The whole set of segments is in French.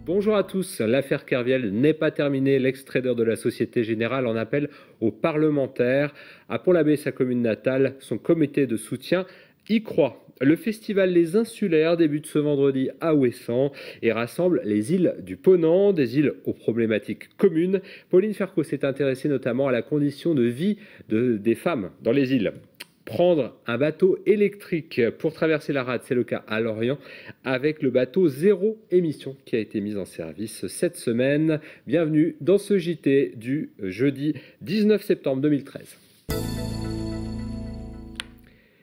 Bonjour à tous, l'affaire Kerviel n'est pas terminée. L'ex-trader de la Société Générale en appelle aux parlementaires. À Pont-l'Abbé, sa commune natale, son comité de soutien y croit. Le festival Les Insulaires débute ce vendredi à Ouessant et rassemble les îles du Ponant, des îles aux problématiques communes. Pauline Ferco s'est intéressée notamment à la condition de vie des femmes dans les îles. Prendre un bateau électrique pour traverser la rade, c'est le cas à Lorient, avec le bateau Zéro Émission qui a été mis en service cette semaine. Bienvenue dans ce JT du jeudi 19 septembre 2013.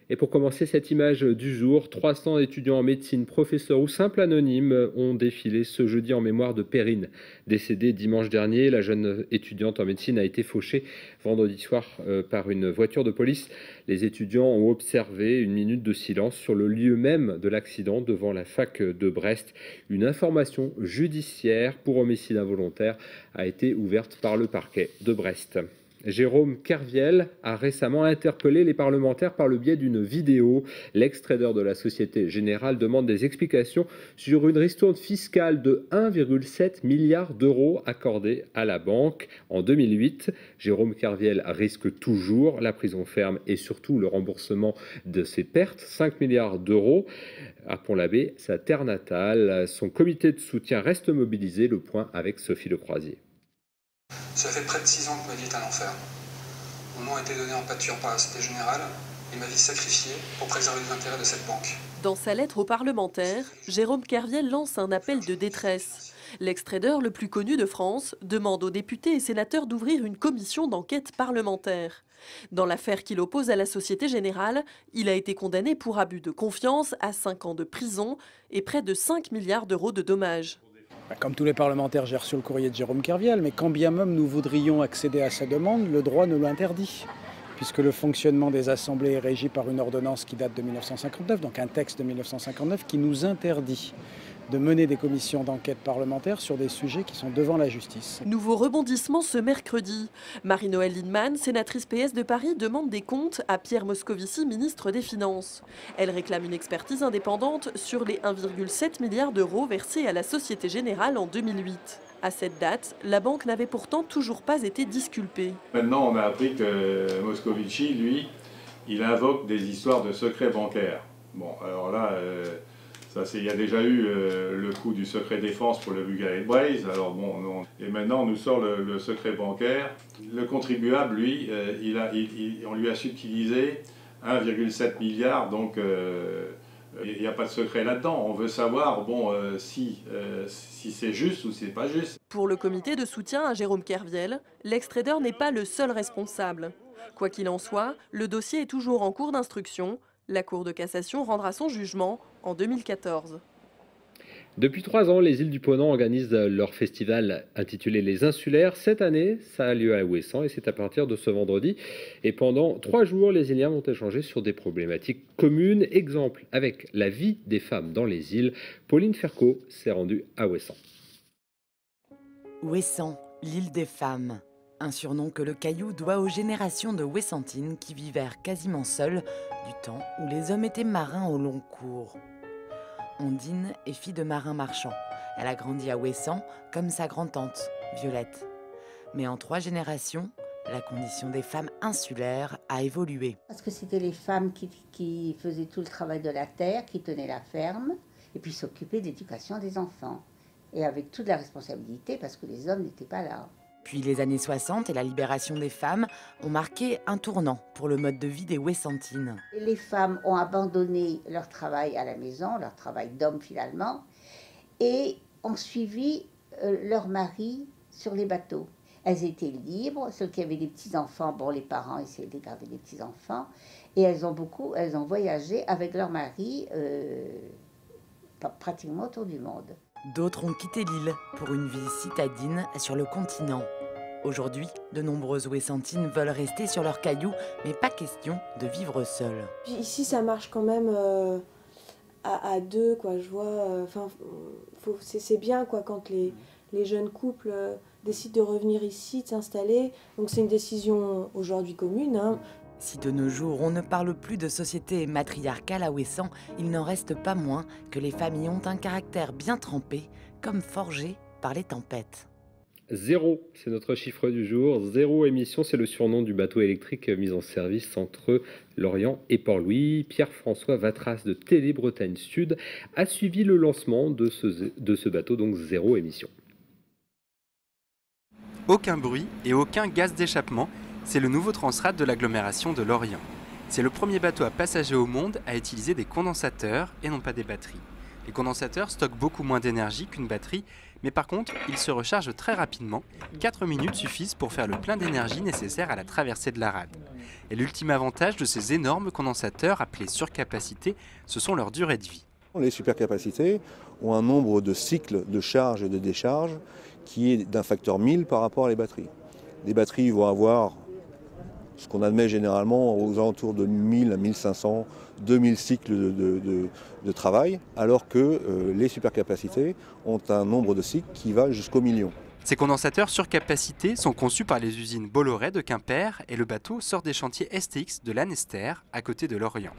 Et pour commencer cette image du jour, 300 étudiants en médecine, professeurs ou simples anonymes ont défilé ce jeudi en mémoire de Perrine. Décédée dimanche dernier, la jeune étudiante en médecine a été fauchée vendredi soir par une voiture de police. Les étudiants ont observé une minute de silence sur le lieu même de l'accident devant la fac de Brest. Une information judiciaire pour homicide involontaire a été ouverte par le parquet de Brest. Jérôme Kerviel a récemment interpellé les parlementaires par le biais d'une vidéo. L'ex-trader de la Société Générale demande des explications sur une ristourne fiscale de 1,7 milliard d'euros accordée à la banque en 2008. Jérôme Kerviel risque toujours la prison ferme et surtout le remboursement de ses pertes, 5 milliards d'euros. À Pont-l'Abbé, sa terre natale, son comité de soutien reste mobilisé. Le point avec Sophie Lecroisier. Ça fait près de 6 ans que ma vie est un enfer. Mon nom a été donné en pâture par la Société Générale et ma vie sacrifiée pour préserver les intérêts de cette banque. Dans sa lettre aux parlementaires, Jérôme Kerviel lance un appel de détresse. L'ex-trader le plus connu de France demande aux députés et sénateurs d'ouvrir une commission d'enquête parlementaire. Dans l'affaire qui l'oppose à la Société Générale, il a été condamné pour abus de confiance à 5 ans de prison et près de 5 milliards d'euros de dommages. Comme tous les parlementaires, j'ai reçu le courrier de Jérôme Kerviel, mais quand bien même nous voudrions accéder à sa demande, le droit nous l'interdit, puisque le fonctionnement des assemblées est régi par une ordonnance qui date de 1959, donc un texte de 1959 qui nous interdit de mener des commissions d'enquête parlementaires sur des sujets qui sont devant la justice. Nouveau rebondissement ce mercredi. Marie-Noëlle Lienemann, sénatrice PS de Paris, demande des comptes à Pierre Moscovici, ministre des Finances. Elle réclame une expertise indépendante sur les 1,7 milliard d'euros versés à la Société Générale en 2008. À cette date, la banque n'avait pourtant toujours pas été disculpée. Maintenant, on a appris que Moscovici, lui, il invoque des histoires de secret bancaire. Bon, alors là... il y a déjà eu le coup du secret défense pour le Bulgarie Braze. Alors bon, et maintenant on nous sort le secret bancaire. Le contribuable, lui, on lui a subtilisé 1,7 milliard, donc il n'y a pas de secret là-dedans. On veut savoir si c'est juste ou c'est pas juste. Pour le comité de soutien à Jérôme Kerviel, l'ex-trader n'est pas le seul responsable. Quoi qu'il en soit, le dossier est toujours en cours d'instruction. La Cour de cassation rendra son jugement en 2014. Depuis 3 ans, les îles du Ponant organisent leur festival intitulé Les Insulaires. Cette année, ça a lieu à Ouessant et c'est à partir de ce vendredi. Et pendant 3 jours, les Iliens vont échanger sur des problématiques communes. Exemple avec la vie des femmes dans les îles. Pauline Ferco s'est rendue à Ouessant. Ouessant, l'île des femmes. Un surnom que le Caillou doit aux générations de Ouessantines qui vivèrent quasiment seules du temps où les hommes étaient marins au long cours. Ondine est fille de marins marchands. Elle a grandi à Ouessant comme sa grand-tante, Violette. Mais en 3 générations, la condition des femmes insulaires a évolué. Parce que c'était les femmes qui faisaient tout le travail de la terre, qui tenaient la ferme, et puis s'occupaient de l'éducation des enfants. Et avec toute la responsabilité, parce que les hommes n'étaient pas là. Puis les années 60 et la libération des femmes ont marqué un tournant pour le mode de vie des Ouessantines. Les femmes ont abandonné leur travail à la maison, leur travail d'homme finalement, et ont suivi leur mari sur les bateaux. Elles étaient libres, celles qui avaient des petits-enfants, les parents essayaient de garder les petits-enfants, et elles ont voyagé avec leur mari pratiquement autour du monde. D'autres ont quitté l'île pour une vie citadine sur le continent. Aujourd'hui, de nombreuses Ouessantines veulent rester sur leurs cailloux, mais pas question de vivre seules. Ici, ça marche quand même à 2, quoi. Je vois. C'est bien, quoi, quand les jeunes couples décide de revenir ici, de s'installer. Donc c'est une décision aujourd'hui commune, hein. Si de nos jours on ne parle plus de société matriarcale à Ouessant, il n'en reste pas moins que les familles ont un caractère bien trempé, comme forgé par les tempêtes. 0, c'est notre chiffre du jour. 0 émission, c'est le surnom du bateau électrique mis en service entre Lorient et Port-Louis. Pierre-François Vatras de Télé-Bretagne Sud a suivi le lancement de ce bateau, donc 0 émission. Aucun bruit et aucun gaz d'échappement, c'est le nouveau Transrad de l'agglomération de Lorient. C'est le premier bateau à passagers au monde à utiliser des condensateurs et non pas des batteries. Les condensateurs stockent beaucoup moins d'énergie qu'une batterie, mais par contre, ils se rechargent très rapidement. 4 minutes suffisent pour faire le plein d'énergie nécessaire à la traversée de la rade. Et l'ultime avantage de ces énormes condensateurs, appelés surcapacité, ce sont leur durée de vie. Les supercapacités ont un nombre de cycles de charge et de décharge qui est d'un facteur 1000 par rapport à les batteries. Les batteries vont avoir ce qu'on admet généralement aux alentours de 1000 à 1500, 2000 cycles de travail, alors que les supercapacités ont un nombre de cycles qui va jusqu'au million. Ces condensateurs surcapacité sont conçus par les usines Bolloré de Quimper et le bateau sort des chantiers STX de Lanester, à côté de Lorient.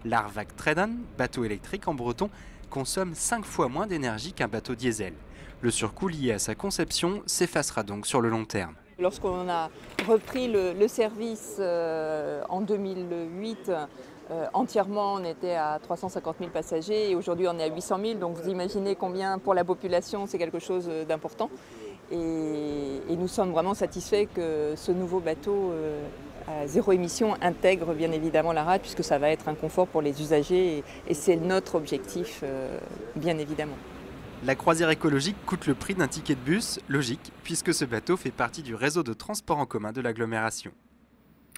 L'Arvag Tredan, bateau électrique en breton, consomme 5 fois moins d'énergie qu'un bateau diesel. Le surcoût lié à sa conception s'effacera donc sur le long terme. Lorsqu'on a repris le service en 2008, entièrement on était à 350 000 passagers et aujourd'hui on est à 800 000. Donc vous imaginez combien pour la population c'est quelque chose d'important. Et nous sommes vraiment satisfaits que ce nouveau bateau à 0 émission intègre bien évidemment la rade puisque ça va être un confort pour les usagers et c'est notre objectif bien évidemment. La croisière écologique coûte le prix d'un ticket de bus, logique, puisque ce bateau fait partie du réseau de transport en commun de l'agglomération.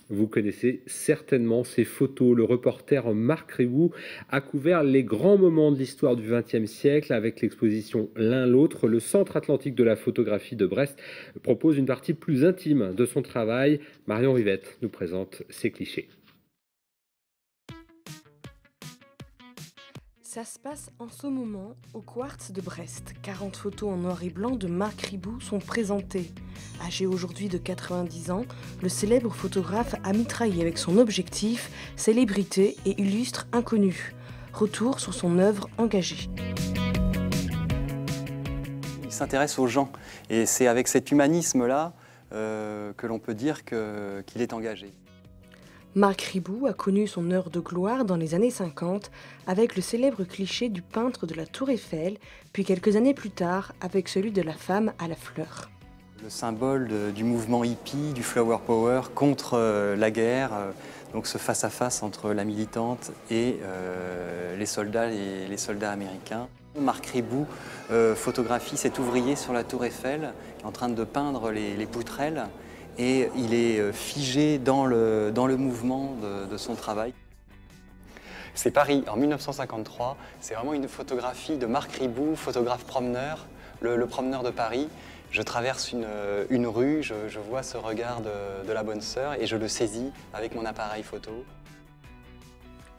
Vous connaissez certainement ces photos. Le reporter Marc Ribou a couvert les grands moments de l'histoire du XXe siècle avec l'exposition L'un l'autre. Le Centre atlantique de la photographie de Brest propose une partie plus intime de son travail. Marion Rivette nous présente ces clichés. Ça se passe en ce moment au Quartz de Brest. 40 photos en noir et blanc de Marc Ribou sont présentées. Âgé aujourd'hui de 90 ans, le célèbre photographe a mitraillé avec son objectif célébrité et illustre inconnu. Retour sur son œuvre engagée. Il s'intéresse aux gens et c'est avec cet humanisme-là que l'on peut dire qu'il est engagé. Marc Ribou a connu son heure de gloire dans les années 50 avec le célèbre cliché du peintre de la Tour Eiffel, puis quelques années plus tard avec celui de la femme à la fleur. Le symbole du mouvement hippie, du flower power contre la guerre, donc ce face-à-face entre la militante et les soldats américains. Marc Ribou photographie cet ouvrier sur la Tour Eiffel en train de peindre les poutrelles. Et il est figé dans le mouvement de son travail. C'est Paris en 1953, c'est vraiment une photographie de Marc Ribou, photographe promeneur, le promeneur de Paris. Je traverse une rue, je vois ce regard de la bonne sœur et je le saisis avec mon appareil photo.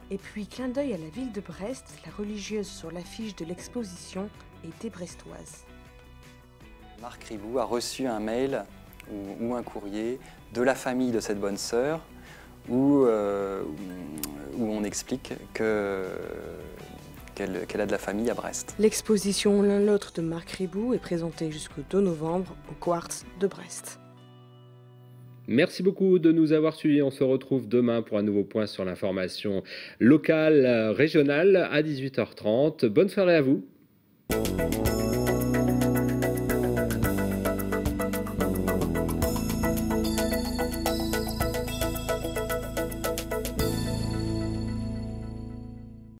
Et puis, clin d'œil à la ville de Brest, la religieuse sur l'affiche de l'exposition était brestoise. Marc Ribou a reçu un mail ou un courrier de la famille de cette bonne sœur où on explique qu'elle a de la famille à Brest. L'exposition L'un l'autre de Marc Ribou est présentée jusqu'au 2 novembre au Quartz de Brest. Merci beaucoup de nous avoir suivis. On se retrouve demain pour un nouveau point sur l'information locale, régionale à 18h30. Bonne soirée à vous.